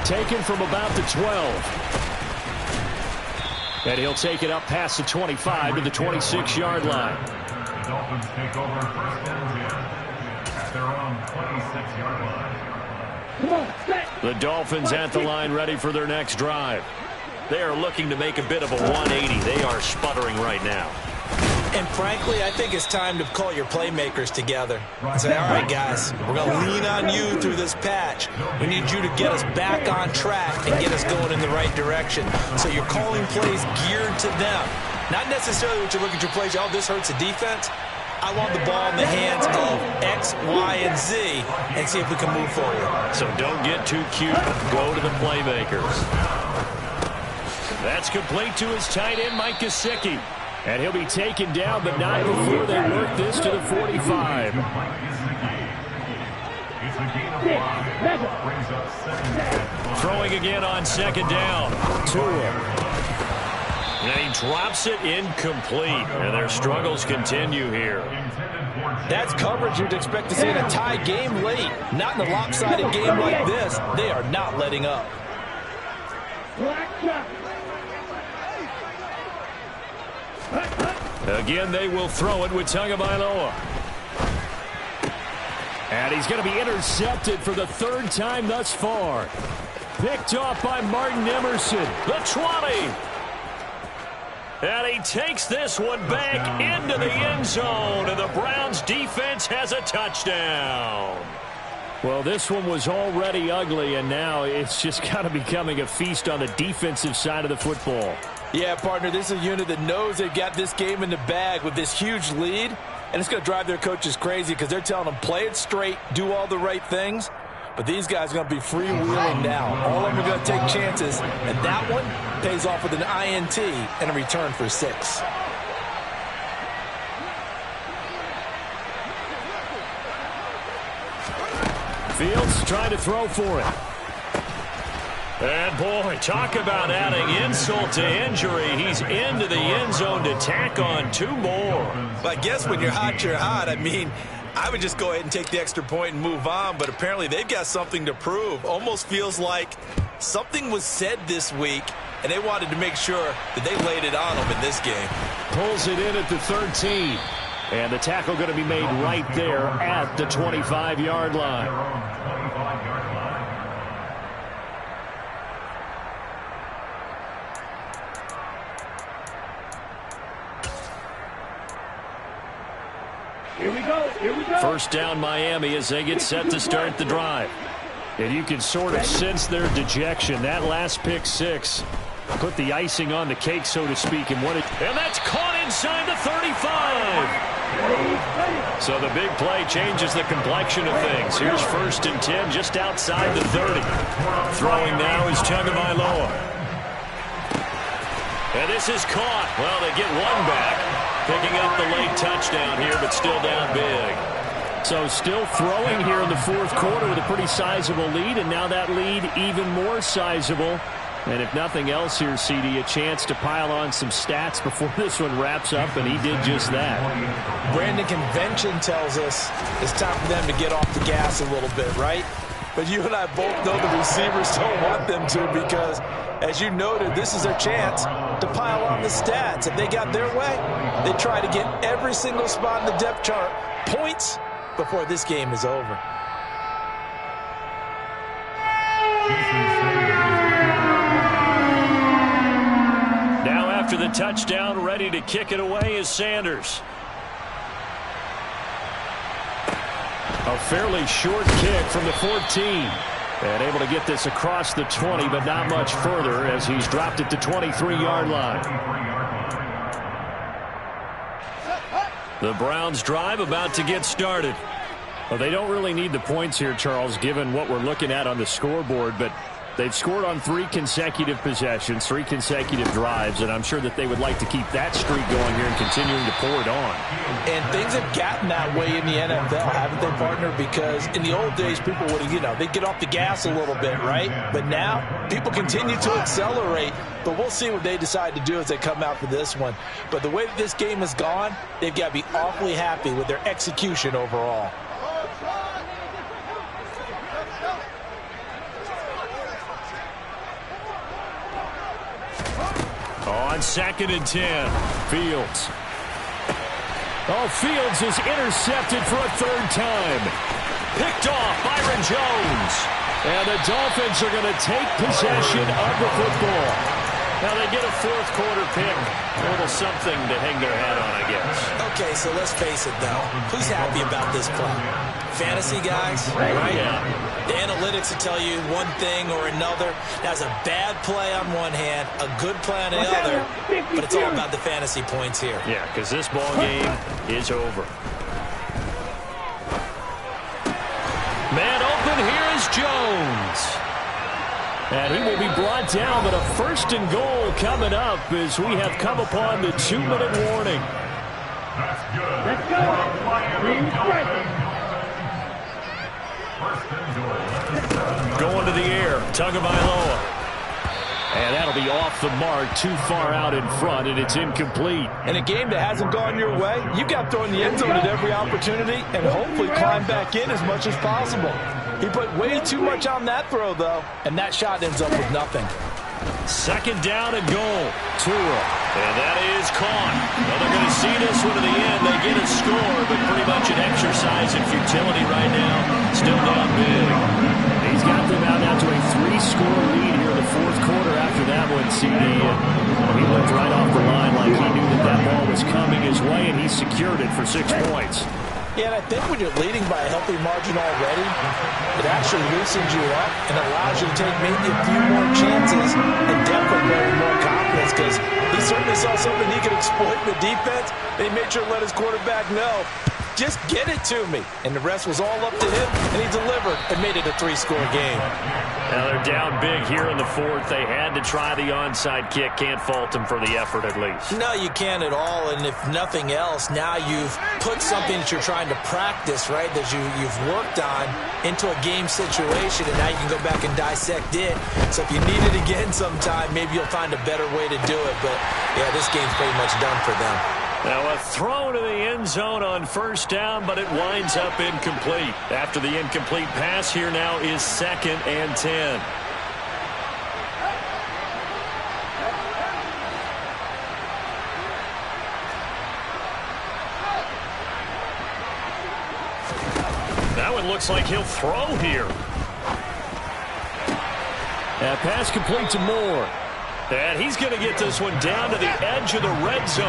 Taken from about the 12. And he'll take it up past the 25 to the 26-yard line. The Dolphins take over 1st and 10 at their own 26-yard line. The Dolphins at the line ready for their next drive. They are looking to make a bit of a 180. They are sputtering right now. And frankly, I think it's time to call your playmakers together and say, all right, guys, we're going to lean on you through this patch. We need you to get us back on track and get us going in the right direction. So you're calling plays geared to them. Not necessarily what you look at your plays, oh, this hurts the defense. I want the ball in the hands of X, Y, and Z and see if we can move forward. So don't get too cute. Go to the playmakers. That's complete to his tight end, Mike Gesicki. And he'll be taken down, but not before they work this to the 45. Throwing again on 2nd down. Tua. And he drops it incomplete. And their struggles continue here. That's coverage you'd expect to see in a tie game late. Not in a lopsided game like this. They are not letting up. Again, they will throw it with Tagovailoa. And he's going to be intercepted for the 3rd time thus far. Picked off by Martin Emerson. The 20. And he takes this one back into the end zone. And the Browns defense has a touchdown. Well, this one was already ugly, and now it's just kind of becoming a feast on the defensive side of the football. Yeah, partner, this is a unit that knows they've got this game in the bag with this huge lead, and it's going to drive their coaches crazy because they're telling them play it straight, do all the right things, but these guys are going to be freewheeling now. All of them are going to take chances, and that one pays off with an INT and a return for 6. Fields trying to throw for it. And, boy, talk about adding insult to injury. He's into the end zone to tack on 2 more. But I guess when you're hot, you're hot. I mean, I would just go ahead and take the extra point and move on, but apparently they've got something to prove. Almost feels like something was said this week, and they wanted to make sure that they laid it on them in this game. Pulls it in at the 13. And the tackle going to be made right there at the 25-yard line. Here we go. Here we go. First down Miami as they get set to start the drive. And you can sort of sense their dejection. That last pick six put the icing on the cake, so to speak. And that's caught inside the 35. So the big play changes the complexion of things. Here's 1st and 10 just outside the 30. Throwing now is Tagovailoa. And this is caught. Well, they get one back. Picking up the late touchdown here, but still down big. So still throwing here in the 4th quarter with a pretty sizable lead, and now that lead even more sizable. And if nothing else here, CD, a chance to pile on some stats before this one wraps up, and he did just that. Brandon, convention tells us it's time for them to get off the gas a little bit, right? But you and I both know the receivers don't want them to because, as you noted, this is their chance to pile on the stats. If they got their way, they try to get every single spot in the depth chart points before this game is over. Now after the touchdown, ready to kick it away is Sanders. A fairly short kick from the 14. And able to get this across the 20, but not much further as he's dropped it to 23-yard line. The Browns drive about to get started. Well, they don't really need the points here, Charles, given what we're looking at on the scoreboard, but they've scored on 3 consecutive possessions, 3 consecutive drives, and I'm sure that they would like to keep that streak going here and continuing to pour it on. And things have gotten that way in the NFL, haven't they, partner? Because in the old days, people would, they'd get off the gas a little bit, right? But now, people continue to accelerate, but we'll see what they decide to do as they come out for this one. But the way that this game has gone, they've got to be awfully happy with their execution overall. On 2nd and 10, Fields. Oh, Fields is intercepted for a 3rd time. Picked off Byron Jones. And the Dolphins are going to take possession of the football. Now they get a 4th quarter pick. A little something to hang their hat on, I guess. Okay, so let's face it, though. Who's happy about this play? Fantasy guys, right? Yeah. The analytics will tell you one thing or another. That's a bad play on one hand, a good play on the other, but it's all about the fantasy points here. Yeah, because this ball game is over. Man open, here is Jones. And he will be brought down, but a 1st and goal coming up as we have come upon the 2-minute warning. That's good. Let's go. Going to the air, Tagovailoa. And that'll be off the mark, too far out in front, and it's incomplete. In a game that hasn't gone your way, you've got to throw in the end zone at every opportunity and hopefully climb back in as much as possible. He put way too much on that throw, though, and that shot ends up with nothing. 2nd down and goal. Tua. And that is caught. Well, they're going to see this one to the end. They get a score, but pretty much an exercise in futility right now. Still down big. He's got them out now to a 3-score lead here in the 4th quarter after that one, CD. He looked right off the line like he knew that that ball was coming his way, and he secured it for 6 points. Yeah, and I think when you're leading by a healthy margin already, it actually loosens you up and allows you to take maybe a few more chances and definitely building more confidence because he certainly saw something he could exploit in the defense, and he made sure to let his quarterback know, just get it to me. And the rest was all up to him, and he delivered and made it a 3-score game. Now they're down big here in the 4th. They had to try the onside kick. Can't fault them for the effort at least. No, you can't at all. And if nothing else, now you've put something that you're trying to practice, right, that you've worked on into a game situation, and now you can go back and dissect it. So if you need it again sometime, maybe you'll find a better way to do it. But, yeah, this game's pretty much done for them. Now a throw to the end zone on first down, but it winds up incomplete. After the incomplete pass, here now is 2nd and 10. Now it looks like he'll throw here. That pass complete to Moore. And he's going to get this one down to the edge of the red zone.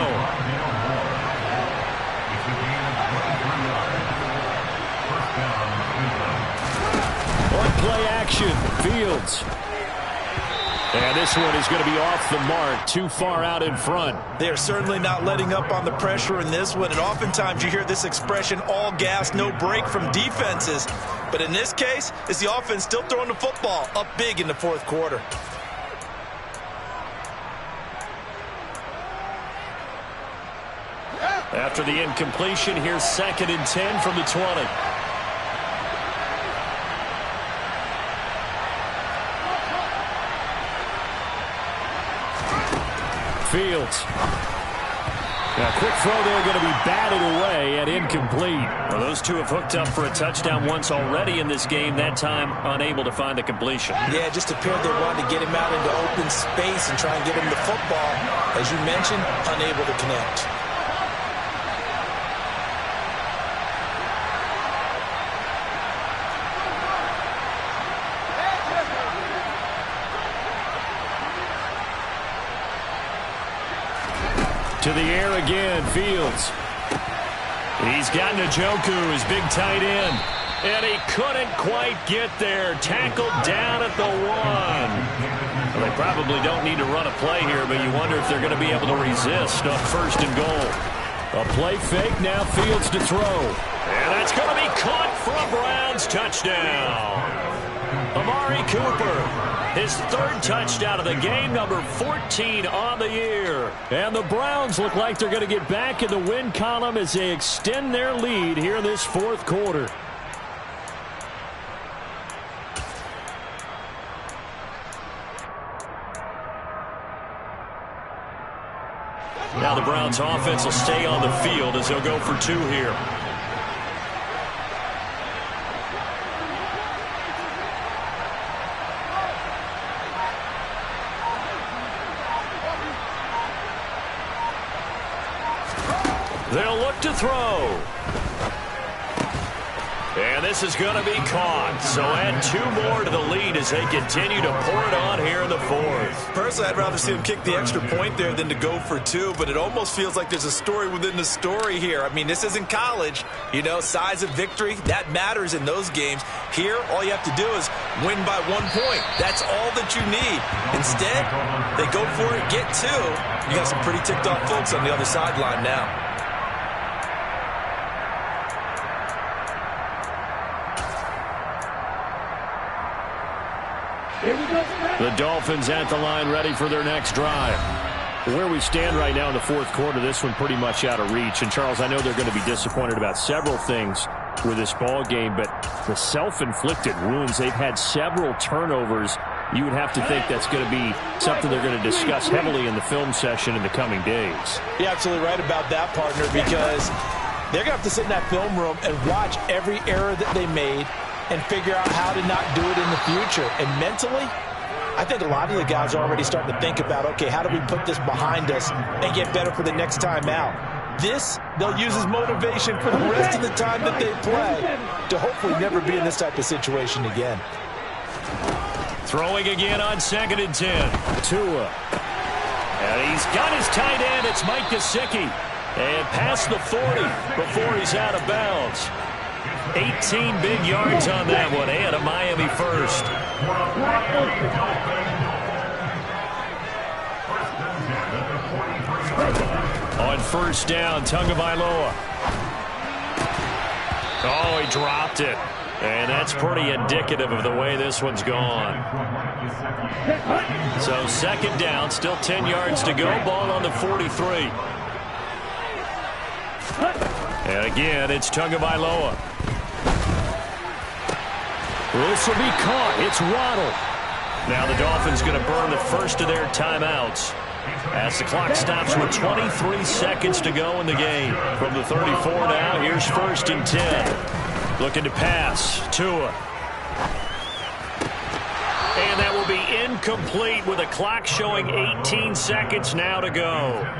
On play action, Fields. And this one is going to be off the mark, too far out in front. They are certainly not letting up on the pressure in this one, and oftentimes you hear this expression, all gas, no break from defenses. But in this case, it's the offense still throwing the football up big in the 4th quarter. After the incompletion, here's 2nd and 10 from the 20. Fields. Now, quick throw there, going to be batted away and incomplete. Well, those two have hooked up for a touchdown once already in this game, that time unable to find the completion. Yeah, just appeared they wanted to get him out into open space and try and get him the football. As you mentioned, unable to connect. To the air again, Fields. He's got Njoku, his big tight end. And he couldn't quite get there. Tackled down at the 1. Well, they probably don't need to run a play here, but you wonder if they're going to be able to resist on 1st and goal. A play fake, now Fields to throw. And that's going to be caught for a Browns touchdown. Amari Cooper. His 3rd touchdown of the game, number 14 on the year. And the Browns look like they're going to get back in the win column as they extend their lead here in this 4th quarter. Now the Browns offense will stay on the field as they'll go for 2 here. They'll look to throw. And this is going to be caught. So add 2 more to the lead as they continue to pour it on here in the 4th. Personally, I'd rather see him kick the extra point there than to go for 2, but it almost feels like there's a story within the story here. I mean, this isn't college. You know, size of victory, that matters in those games. Here, all you have to do is win by 1 point. That's all that you need. Instead, they go for it, get 2. You got some pretty ticked off folks on the other sideline now. The Dolphins at the line ready for their next drive. Where we stand right now in the 4th quarter, this one pretty much out of reach. And, Charles, I know they're going to be disappointed about several things with this ball game, but the self-inflicted wounds, they've had several turnovers. You would have to think that's going to be something they're going to discuss heavily in the film session in the coming days. You're absolutely right about that, partner, because they're going to have to sit in that film room and watch every error that they made and figure out how to not do it in the future. And mentally, I think a lot of the guys are already starting to think about, okay, how do we put this behind us and get better for the next time out? This, they'll use as motivation for the rest of the time that they play to hopefully never be in this type of situation again. Throwing again on 2nd and 10. Tua. And he's got his tight end. It's Mike Gesicki. And past the 40 before he's out of bounds. 18 big yards on that one, and a Miami first. On 1st down, Tagovailoa. Oh, he dropped it. And that's pretty indicative of the way this one's gone. So 2nd down, still 10 yards to go. Ball on the 43. And again, it's Tagovailoa. This will be caught. It's Waddle. Now the Dolphins going to burn the first of their timeouts. As the clock stops with 23 seconds to go in the game. From the 34 now, here's 1st and 10. Looking to pass. Tua. And that will be incomplete with a clock showing 18 seconds now to go.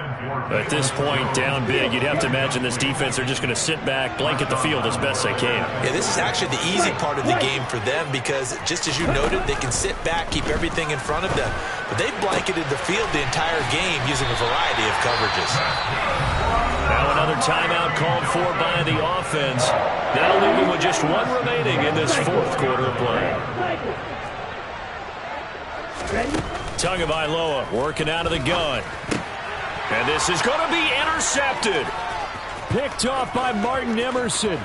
At this point, down big, you'd have to imagine this defense are just going to sit back, blanket the field as best they can. Yeah, this is actually the easy part of the game for them because, just as you noted, they can sit back, keep everything in front of them. But they've blanketed the field the entire game using a variety of coverages. Now another timeout called for by the offense. That'll leave them with just one remaining in this 4th quarter of play. Tagovailoa working out of the gun. And this is going to be intercepted. Picked off by Martin Emerson.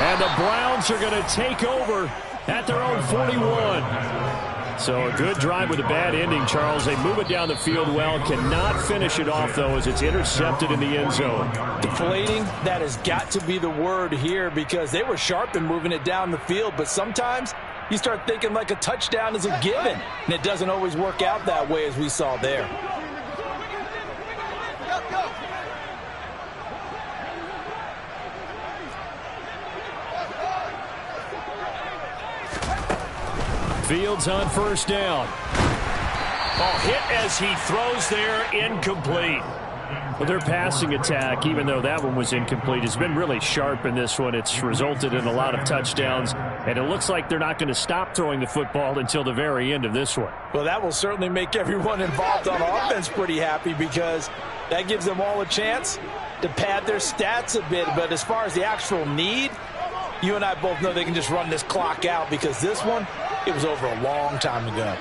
And the Browns are going to take over at their own 41. So a good drive with a bad ending, Charles. They move it down the field well. Cannot finish it off, though, as it's intercepted in the end zone. Deflating, that has got to be the word here because they were sharp in moving it down the field. But sometimes you start thinking like a touchdown is a given. And it doesn't always work out that way as we saw there. Fields on 1st down. Hit as he throws there, incomplete. Well, their passing attack, even though that one was incomplete, has been really sharp in this one. It's resulted in a lot of touchdowns, and it looks like they're not going to stop throwing the football until the very end of this one. Well, that will certainly make everyone involved on offense pretty happy because that gives them all a chance to pad their stats a bit. But as far as the actual need, you and I both know they can just run this clock out because this one, it was over a long time ago.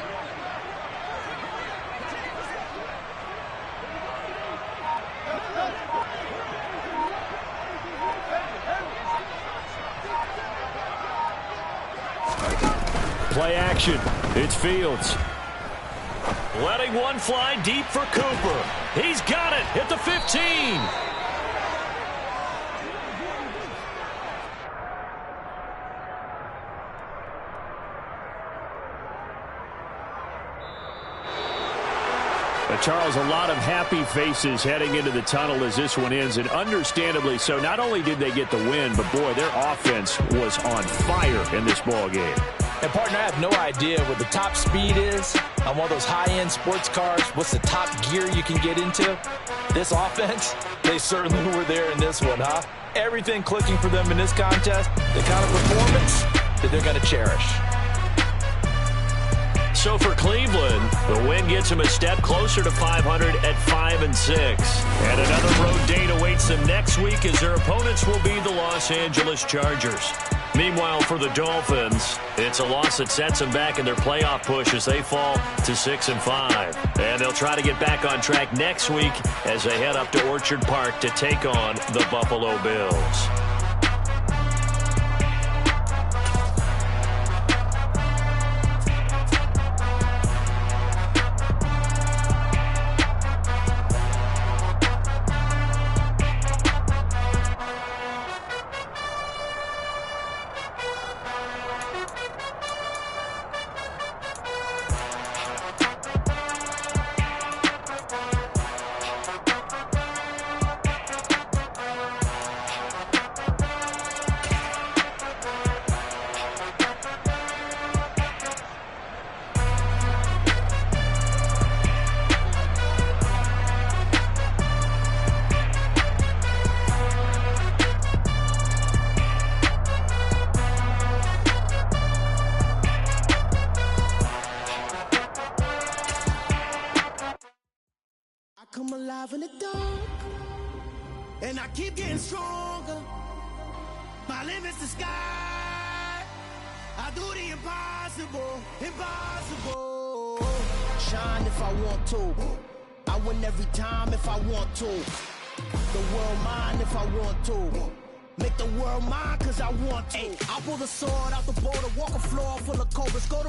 Play action. It's Fields. Letting one fly deep for Cooper. He's got it at the 15. Charles, a lot of happy faces heading into the tunnel as this one ends, and understandably so. Not only did they get the win, but, boy, their offense was on fire in this ball game. And, partner, I have no idea what the top speed is on one of those high-end sports cars. What's the top gear you can get into? This offense, they certainly were there in this one, huh? Everything clicking for them in this contest, the kind of performance that they're going to cherish. So for Cleveland, the win gets them a step closer to 500 at 5-6. And another road date awaits them next week as their opponents will be the Los Angeles Chargers. Meanwhile, for the Dolphins, it's a loss that sets them back in their playoff push as they fall to 6-5. And they'll try to get back on track next week as they head up to Orchard Park to take on the Buffalo Bills. Come alive in the dark, and I keep getting stronger. My limit's the sky. I do the impossible, impossible. Shine if I want to. I win every time if I want to. The world mine if I want to. Make the world mine cause I want to. I pull the sword out the border, walk a floor full of cobras, go to